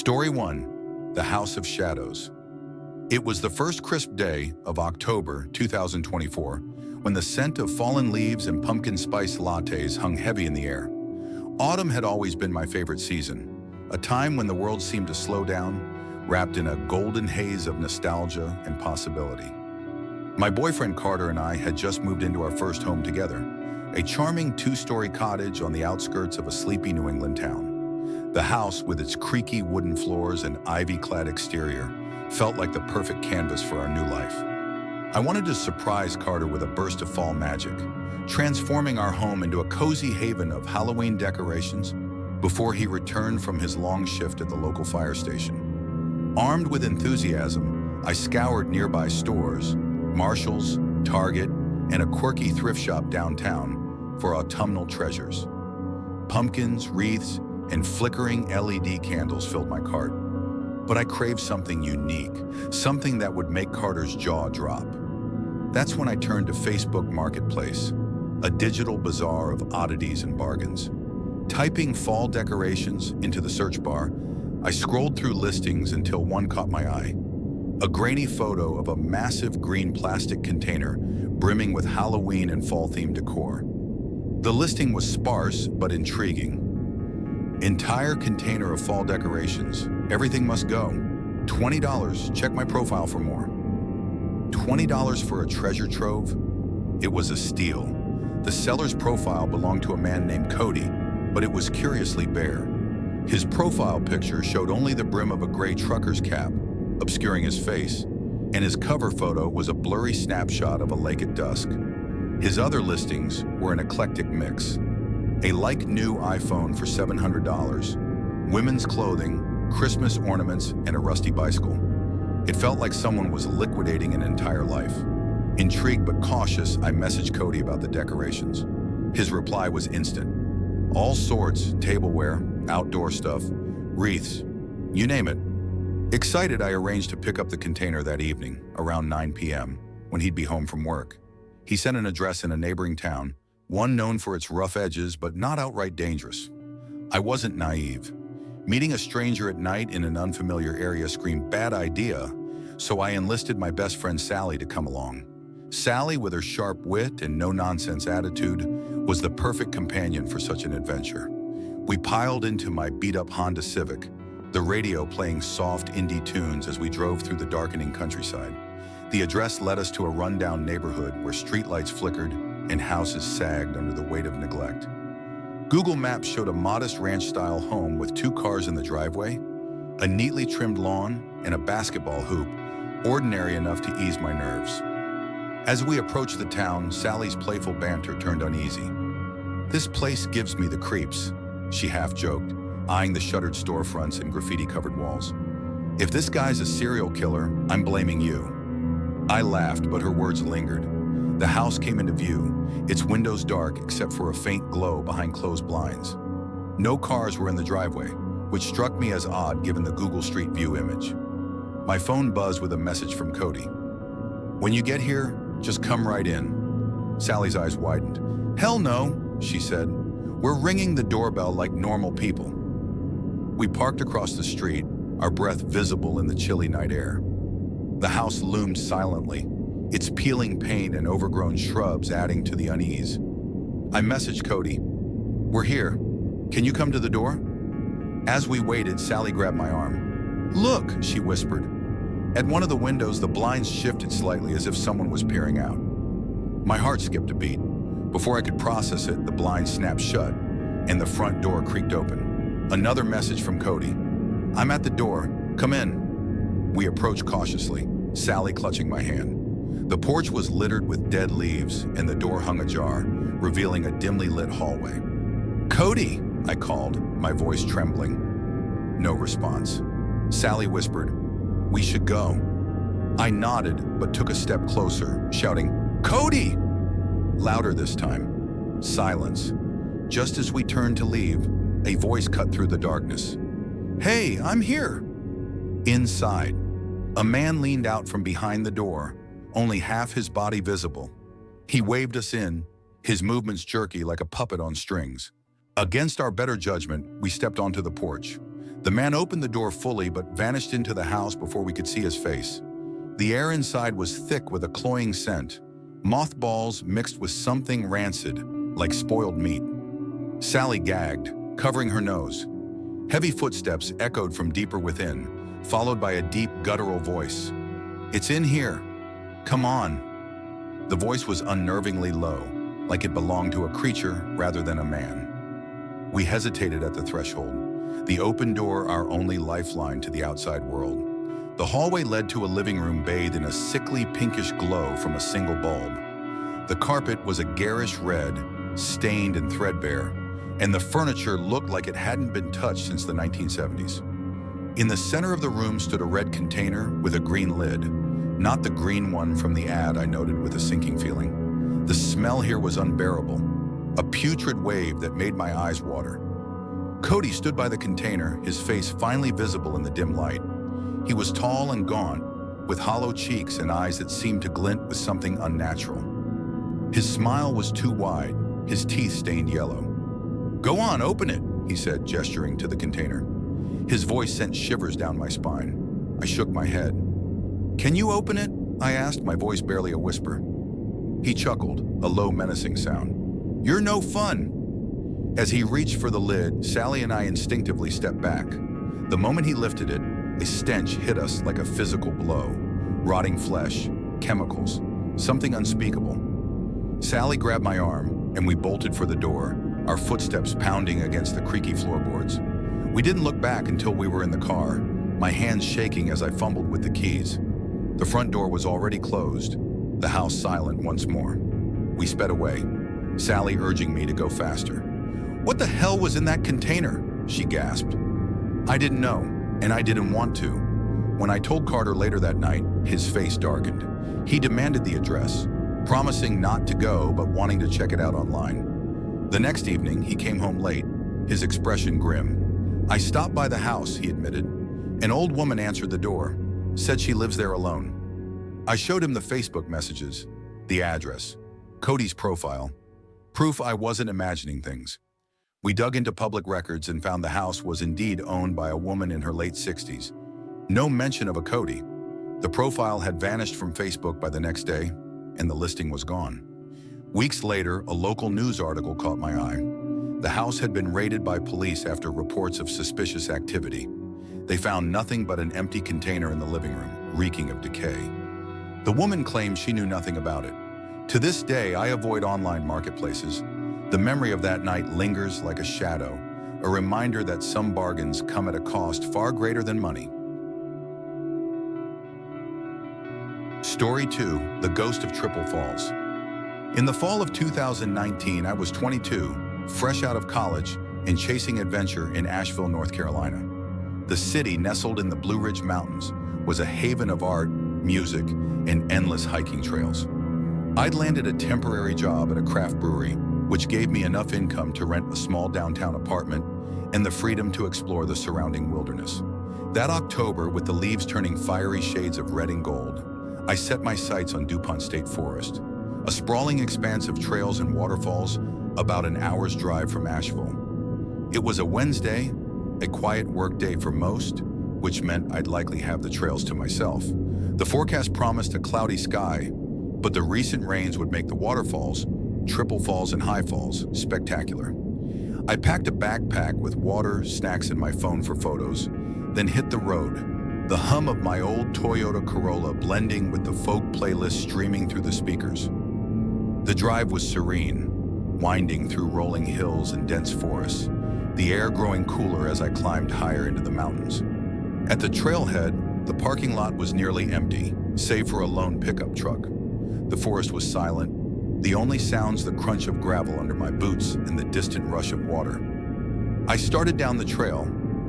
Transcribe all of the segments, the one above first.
Story 1, The House of Shadows. It was the first crisp day of October 2024 when the scent of fallen leaves and pumpkin spice lattes hung heavy in the air. Autumn had always been my favorite season, a time when the world seemed to slow down, wrapped in a golden haze of nostalgia and possibility. My boyfriend Carter and I had just moved into our first home together, a charming two-story cottage on the outskirts of a sleepy New England town. The house, with its creaky wooden floors and ivy-clad exterior, felt like the perfect canvas for our new life. I wanted to surprise Carter with a burst of fall magic, transforming our home into a cozy haven of Halloween decorations before he returned from his long shift at the local fire station. Armed with enthusiasm, I scoured nearby stores, Marshall's, Target, and a quirky thrift shop downtown for autumnal treasures. Pumpkins, wreaths, and flickering LED candles filled my cart. But I craved something unique, something that would make Carter's jaw drop. That's when I turned to Facebook Marketplace, a digital bazaar of oddities and bargains. Typing fall decorations into the search bar, I scrolled through listings until one caught my eye. A grainy photo of a massive green plastic container brimming with Halloween and fall-themed decor. The listing was sparse but intriguing. Entire container of fall decorations. Everything must go. $20. Check my profile for more. $20 for a treasure trove? It was a steal. The seller's profile belonged to a man named Cody, but it was curiously bare. His profile picture showed only the brim of a gray trucker's cap, obscuring his face, and his cover photo was a blurry snapshot of a lake at dusk. His other listings were an eclectic mix. A like-new iPhone for $700, women's clothing, Christmas ornaments, and a rusty bicycle. It felt like someone was liquidating an entire life. Intrigued but cautious, I messaged Cody about the decorations. His reply was instant. All sorts, tableware, outdoor stuff, wreaths, you name it. Excited, I arranged to pick up the container that evening, around 9 p.m., when he'd be home from work. He sent an address in a neighboring town, one known for its rough edges but not outright dangerous. I wasn't naive. Meeting a stranger at night in an unfamiliar area screamed bad idea, so I enlisted my best friend Sally to come along. Sally, with her sharp wit and no-nonsense attitude, was the perfect companion for such an adventure. We piled into my beat-up Honda Civic, the radio playing soft indie tunes as we drove through the darkening countryside. The address led us to a rundown neighborhood where streetlights flickered and houses sagged under the weight of neglect. Google Maps showed a modest ranch-style home with 2 cars in the driveway, a neatly trimmed lawn, and a basketball hoop, ordinary enough to ease my nerves. As we approached the town, Sally's playful banter turned uneasy. "This place gives me the creeps," she half-joked, eyeing the shuttered storefronts and graffiti-covered walls. "If this guy's a serial killer, I'm blaming you." I laughed, but her words lingered. The house came into view, its windows dark except for a faint glow behind closed blinds. No cars were in the driveway, which struck me as odd given the Google Street View image. My phone buzzed with a message from Cody. "When you get here, just come right in." Sally's eyes widened. "Hell no," she said. "We're ringing the doorbell like normal people." We parked across the street, our breath visible in the chilly night air. The house loomed silently, its peeling paint and overgrown shrubs adding to the unease. I messaged Cody. "We're here. Can you come to the door?" As we waited, Sally grabbed my arm. "Look," she whispered. At one of the windows, the blinds shifted slightly as if someone was peering out. My heart skipped a beat. Before I could process it, the blinds snapped shut, and the front door creaked open. Another message from Cody. "I'm at the door. Come in." We approached cautiously, Sally clutching my hand. The porch was littered with dead leaves, and the door hung ajar, revealing a dimly lit hallway. "Cody," I called, my voice trembling. No response. Sally whispered, "We should go." I nodded, but took a step closer, shouting, "Cody!" Louder this time. Silence. Just as we turned to leave, a voice cut through the darkness. "Hey, I'm here." Inside, a man leaned out from behind the door, only half his body visible. He waved us in, his movements jerky like a puppet on strings. Against our better judgment, we stepped onto the porch. The man opened the door fully but vanished into the house before we could see his face. The air inside was thick with a cloying scent, mothballs mixed with something rancid, like spoiled meat. Sally gagged, covering her nose. Heavy footsteps echoed from deeper within, followed by a deep guttural voice. "It's in here. Come on." The voice was unnervingly low, like it belonged to a creature rather than a man. We hesitated at the threshold, the open door our only lifeline to the outside world. The hallway led to a living room bathed in a sickly pinkish glow from a single bulb. The carpet was a garish red, stained and threadbare, and the furniture looked like it hadn't been touched since the 1970s. In the center of the room stood a red container with a green lid, not the green one from the ad I noted with a sinking feeling. The smell here was unbearable, a putrid wave that made my eyes water. Cody stood by the container, his face finally visible in the dim light. He was tall and gaunt, with hollow cheeks and eyes that seemed to glint with something unnatural. His smile was too wide, his teeth stained yellow. "Go on, open it," he said, gesturing to the container. His voice sent shivers down my spine. I shook my head. "Can you open it?" I asked, my voice barely a whisper. He chuckled, a low, menacing sound. "You're no fun." As he reached for the lid, Sally and I instinctively stepped back. The moment he lifted it, a stench hit us like a physical blow. Rotting flesh, chemicals, something unspeakable. Sally grabbed my arm, and we bolted for the door, our footsteps pounding against the creaky floorboards. We didn't look back until we were in the car, my hands shaking as I fumbled with the keys. The front door was already closed, the house silent once more. We sped away, Sally urging me to go faster. "What the hell was in that container?" she gasped. I didn't know, and I didn't want to. When I told Carter later that night, his face darkened. He demanded the address, promising not to go but wanting to check it out online. The next evening, he came home late, his expression grim. "I stopped by the house," he admitted. "An old woman answered the door, said she lives there alone." I showed him the Facebook messages, the address, Cody's profile, proof I wasn't imagining things. We dug into public records and found the house was indeed owned by a woman in her late 60s. No mention of a Cody. The profile had vanished from Facebook by the next day, and the listing was gone. Weeks later, a local news article caught my eye. The house had been raided by police after reports of suspicious activity. They found nothing but an empty container in the living room, reeking of decay. The woman claimed she knew nothing about it. To this day, I avoid online marketplaces. The memory of that night lingers like a shadow, a reminder that some bargains come at a cost far greater than money. Story 2, The Ghost of Triple Falls. In the fall of 2019, I was 22, fresh out of college and chasing adventure in Asheville, North Carolina. The city, nestled in the Blue Ridge Mountains, was a haven of art, music, and endless hiking trails. I'd landed a temporary job at a craft brewery, which gave me enough income to rent a small downtown apartment and the freedom to explore the surrounding wilderness. That October, with the leaves turning fiery shades of red and gold, I set my sights on DuPont State Forest, a sprawling expanse of trails and waterfalls about an hour's drive from Asheville. It was a Wednesday, a quiet work day for most, which meant I'd likely have the trails to myself. The forecast promised a cloudy sky, but the recent rains would make the waterfalls, Triple Falls and High Falls, spectacular. I packed a backpack with water, snacks, and my phone for photos, then hit the road, the hum of my old Toyota Corolla blending with the folk playlist streaming through the speakers. The drive was serene, winding through rolling hills and dense forests, the air growing cooler as I climbed higher into the mountains. At the trailhead, the parking lot was nearly empty, save for a lone pickup truck. The forest was silent, the only sounds the crunch of gravel under my boots and the distant rush of water. I started down the trail,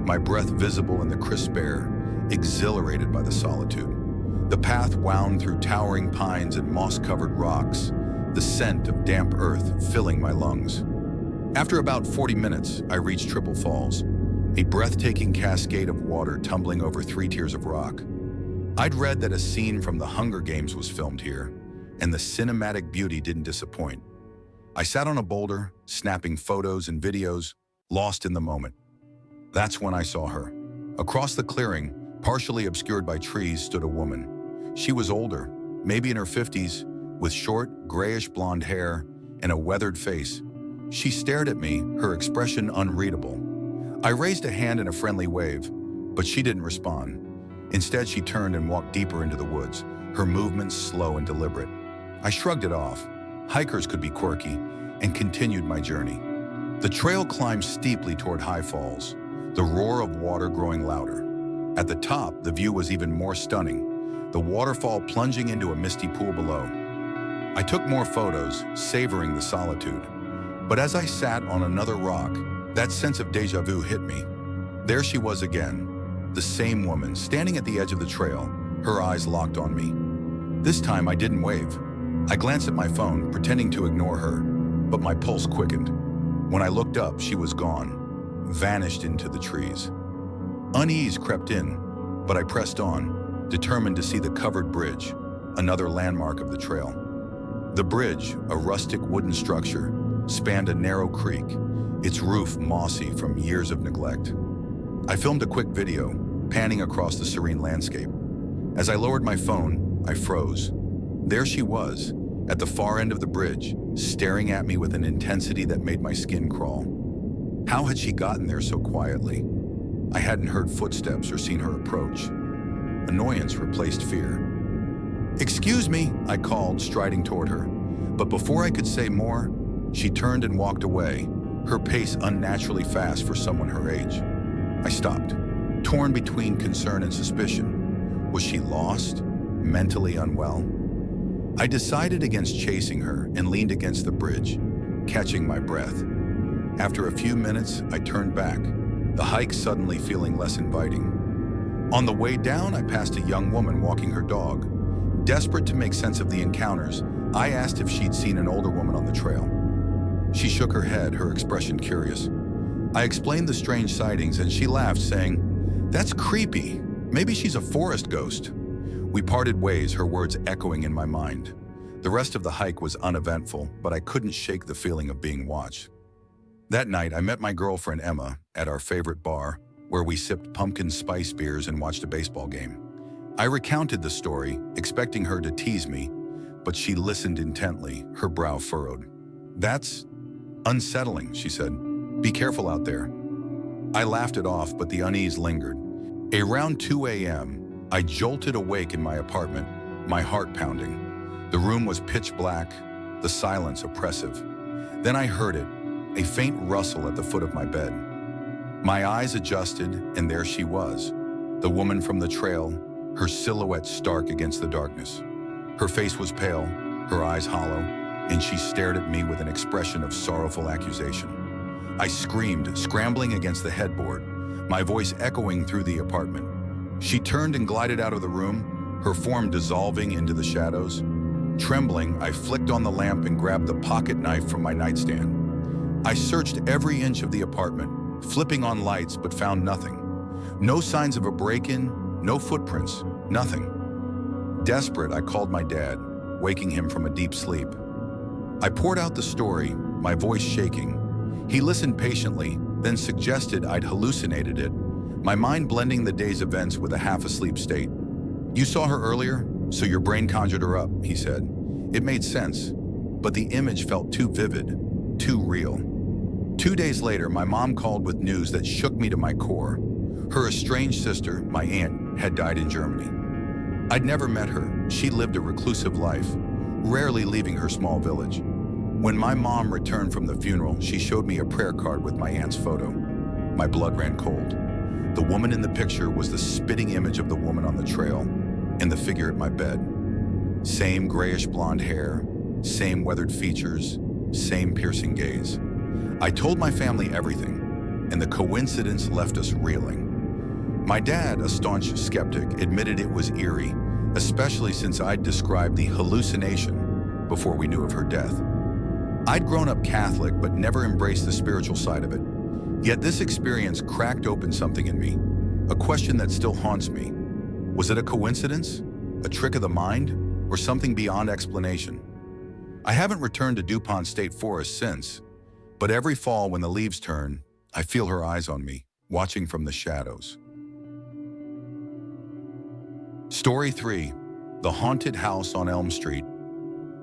my breath visible in the crisp air, exhilarated by the solitude. The path wound through towering pines and moss-covered rocks, the scent of damp earth filling my lungs. After about 40 minutes, I reached Triple Falls, a breathtaking cascade of water tumbling over 3 tiers of rock. I'd read that a scene from The Hunger Games was filmed here, and the cinematic beauty didn't disappoint. I sat on a boulder, snapping photos and videos, lost in the moment. That's when I saw her, Across the clearing, partially obscured by trees, stood a woman. She was older, maybe in her 50s, with short, grayish blonde hair and a weathered face. She stared at me, her expression unreadable. I raised a hand in a friendly wave, but she didn't respond. Instead, she turned and walked deeper into the woods, her movements slow and deliberate. I shrugged it off. Hikers could be quirky, and continued my journey. The trail climbed steeply toward high falls, the roar of water growing louder. At the top, the view was even more stunning, the waterfall plunging into a misty pool below. I took more photos, savoring the solitude. But as I sat on another rock, that sense of déjà vu hit me. There she was again, the same woman, standing at the edge of the trail, her eyes locked on me. This time I didn't wave. I glanced at my phone, pretending to ignore her, but my pulse quickened. When I looked up, she was gone, vanished into the trees. Unease crept in, but I pressed on, determined to see the covered bridge, another landmark of the trail. The bridge, a rustic wooden structure, spanned a narrow creek, its roof mossy from years of neglect. I filmed a quick video, panning across the serene landscape. As I lowered my phone, I froze. There she was, at the far end of the bridge, staring at me with an intensity that made my skin crawl. How had she gotten there so quietly? I hadn't heard footsteps or seen her approach. Annoyance replaced fear. "Excuse me," I called, striding toward her. But before I could say more, she turned and walked away, her pace unnaturally fast for someone her age. I stopped, torn between concern and suspicion. Was she lost? Mentally unwell? I decided against chasing her and leaned against the bridge, catching my breath. After a few minutes, I turned back, the hike suddenly feeling less inviting. On the way down, I passed a young woman walking her dog. Desperate to make sense of the encounters, I asked if she'd seen an older woman on the trail. She shook her head, her expression curious. I explained the strange sightings and she laughed, saying, "That's creepy. Maybe she's a forest ghost." We parted ways, her words echoing in my mind. The rest of the hike was uneventful, but I couldn't shake the feeling of being watched. That night, I met my girlfriend Emma at our favorite bar, where we sipped pumpkin spice beers and watched a baseball game. I recounted the story, expecting her to tease me, but she listened intently, her brow furrowed. "That's unsettling," she said. "Be careful out there." I laughed it off, but the unease lingered. Around 2 a.m., I jolted awake in my apartment, my heart pounding. The room was pitch black, the silence oppressive. Then I heard it, a faint rustle at the foot of my bed. My eyes adjusted, and there she was, the woman from the trail, her silhouette stark against the darkness. Her face was pale, her eyes hollow, and she stared at me with an expression of sorrowful accusation. I screamed, scrambling against the headboard, my voice echoing through the apartment. She turned and glided out of the room, her form dissolving into the shadows. Trembling, I flicked on the lamp and grabbed the pocket knife from my nightstand. I searched every inch of the apartment, flipping on lights, but found nothing. No signs of a break-in, no footprints, nothing. Desperate, I called my dad, waking him from a deep sleep. I poured out the story, my voice shaking. He listened patiently, then suggested I'd hallucinated it, my mind blending the day's events with a half-asleep state. "You saw her earlier, so your brain conjured her up," he said. It made sense, but the image felt too vivid, too real. 2 days later, my mom called with news that shook me to my core. Her estranged sister, my aunt, had died in Germany. I'd never met her. She lived a reclusive life, rarely leaving her small village. When my mom returned from the funeral, she showed me a prayer card with my aunt's photo. My blood ran cold. The woman in the picture was the spitting image of the woman on the trail and the figure at my bed. Same grayish blonde hair, same weathered features, same piercing gaze. I told my family everything, and the coincidence left us reeling. My dad, a staunch skeptic, admitted it was eerie, especially since I'd described the hallucination before we knew of her death. I'd grown up Catholic but never embraced the spiritual side of it. Yet this experience cracked open something in me, a question that still haunts me. Was it a coincidence, a trick of the mind, or something beyond explanation? I haven't returned to DuPont State Forest since, but every fall when the leaves turn, I feel her eyes on me, watching from the shadows. Story 3. The Haunted House on Elm Street.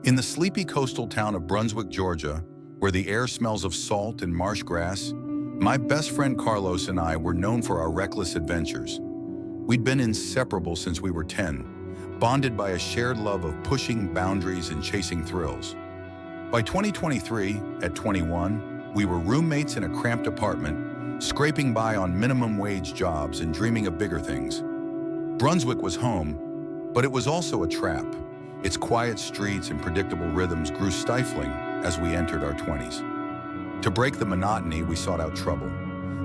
In the sleepy coastal town of Brunswick, Georgia, where the air smells of salt and marsh grass, my best friend Carlos and I were known for our reckless adventures. We'd been inseparable since we were 10, bonded by a shared love of pushing boundaries and chasing thrills. By 2023, at 21, we were roommates in a cramped apartment, scraping by on minimum wage jobs and dreaming of bigger things. Brunswick was home, but it was also a trap. Its quiet streets and predictable rhythms grew stifling as we entered our 20s. To break the monotony, we sought out trouble,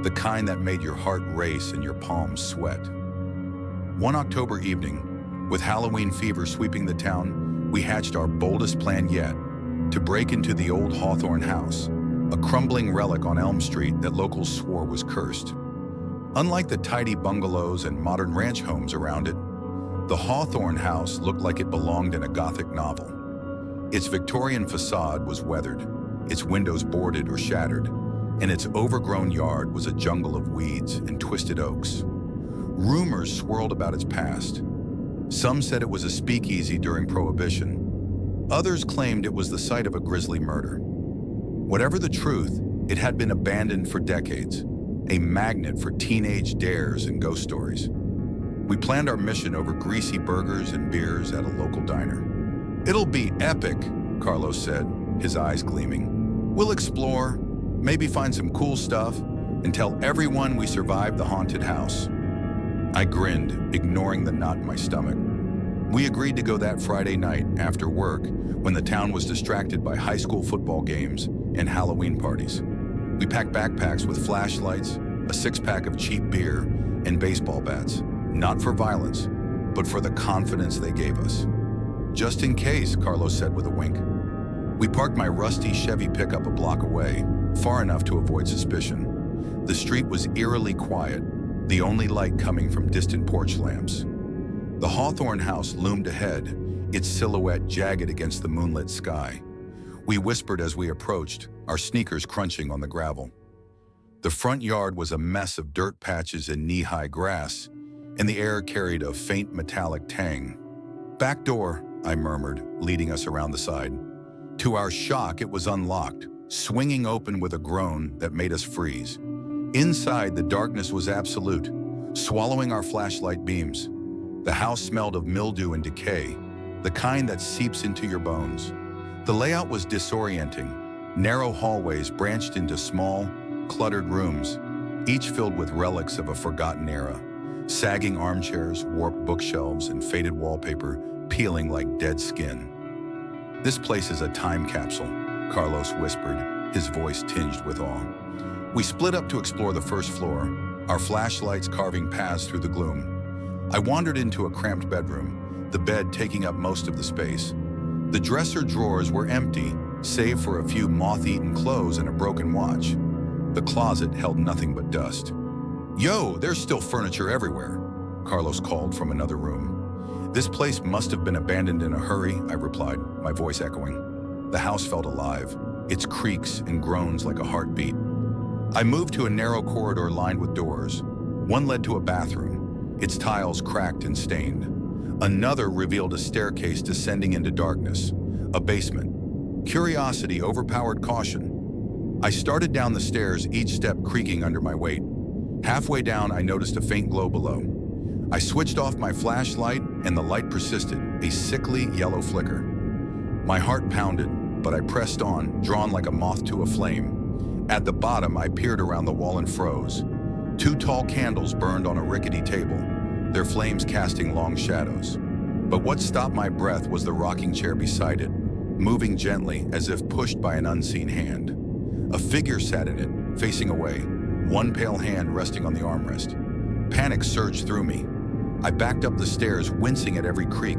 the kind that made your heart race and your palms sweat. One October evening, with Halloween fever sweeping the town, we hatched our boldest plan yet, to break into the old Hawthorne house, a crumbling relic on Elm Street that locals swore was cursed. Unlike the tidy bungalows and modern ranch homes around it, the Hawthorne house looked like it belonged in a Gothic novel. Its Victorian facade was weathered, its windows boarded or shattered, and its overgrown yard was a jungle of weeds and twisted oaks. Rumors swirled about its past. Some said it was a speakeasy during Prohibition. Others claimed it was the site of a grisly murder. Whatever the truth, it had been abandoned for decades, a magnet for teenage dares and ghost stories. We planned our mission over greasy burgers and beers at a local diner. "It'll be epic," Carlos said, his eyes gleaming. "We'll explore, maybe find some cool stuff, and tell everyone we survived the haunted house." I grinned, ignoring the knot in my stomach. We agreed to go that Friday night after work when the town was distracted by high school football games and Halloween parties. We packed backpacks with flashlights, a six-pack of cheap beer, and baseball bats, not for violence, but for the confidence they gave us. "Just in case," Carlos said with a wink. We parked my rusty Chevy pickup a block away, far enough to avoid suspicion. The street was eerily quiet, the only light coming from distant porch lamps. The Hawthorne house loomed ahead, its silhouette jagged against the moonlit sky. We whispered as we approached, our sneakers crunching on the gravel. The front yard was a mess of dirt patches and knee-high grass, and the air carried a faint metallic tang. "Back door," I murmured, leading us around the side. To our shock, it was unlocked, swinging open with a groan that made us freeze. Inside, the darkness was absolute, swallowing our flashlight beams. The house smelled of mildew and decay, the kind that seeps into your bones. The layout was disorienting. Narrow hallways branched into small, cluttered rooms, each filled with relics of a forgotten era. Sagging armchairs, warped bookshelves, and faded wallpaper peeling like dead skin. "This place is a time capsule," Carlos whispered, his voice tinged with awe. We split up to explore the first floor, our flashlights carving paths through the gloom. I wandered into a cramped bedroom, the bed taking up most of the space. The dresser drawers were empty, save for a few moth-eaten clothes and a broken watch. The closet held nothing but dust. "Yo, there's still furniture everywhere," Carlos called from another room. "This place must have been abandoned in a hurry," I replied, my voice echoing. The house felt alive, its creaks and groans like a heartbeat. I moved to a narrow corridor lined with doors. One led to a bathroom, its tiles cracked and stained. Another revealed a staircase descending into darkness, a basement. Curiosity overpowered caution. I started down the stairs, each step creaking under my weight. Halfway down, I noticed a faint glow below. I switched off my flashlight, and the light persisted, a sickly yellow flicker. My heart pounded, but I pressed on, drawn like a moth to a flame. At the bottom, I peered around the wall and froze. Two tall candles burned on a rickety table, their flames casting long shadows. But what stopped my breath was the rocking chair beside it, moving gently as if pushed by an unseen hand. A figure sat in it, facing away, one pale hand resting on the armrest. Panic surged through me. I backed up the stairs, wincing at every creak,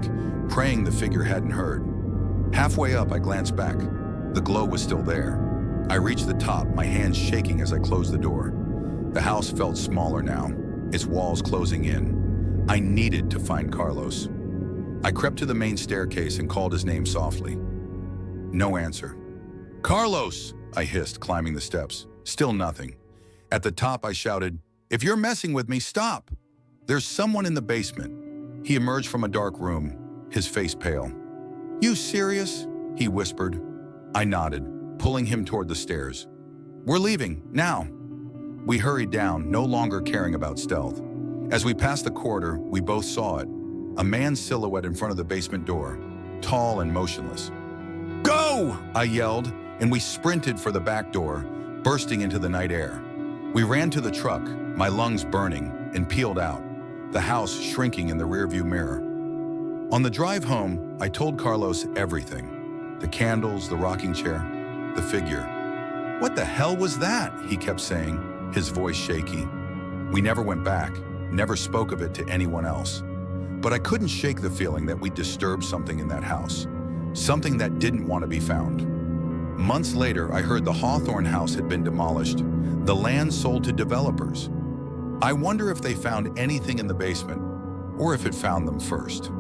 praying the figure hadn't heard. Halfway up, I glanced back. The glow was still there. I reached the top, my hands shaking as I closed the door. The house felt smaller now, its walls closing in. I needed to find Carlos. I crept to the main staircase and called his name softly. No answer. "Carlos!" I hissed, climbing the steps. Still nothing. At the top, I shouted, "If you're messing with me, stop! There's someone in the basement." He emerged from a dark room, his face pale. "You serious?" he whispered. I nodded, pulling him toward the stairs. "We're leaving, now." We hurried down, no longer caring about stealth. As we passed the corridor, we both saw it. A man's silhouette in front of the basement door, tall and motionless. "Go!" I yelled, and we sprinted for the back door, bursting into the night air. We ran to the truck, my lungs burning, and peeled out, the house shrinking in the rearview mirror. On the drive home, I told Carlos everything. The candles, the rocking chair, the figure. "What the hell was that?" he kept saying, his voice shaky. We never went back, never spoke of it to anyone else. But I couldn't shake the feeling that we'd disturbed something in that house, something that didn't want to be found. Months later, I heard the Hawthorne house had been demolished, the land sold to developers. I wonder if they found anything in the basement, or if it found them first.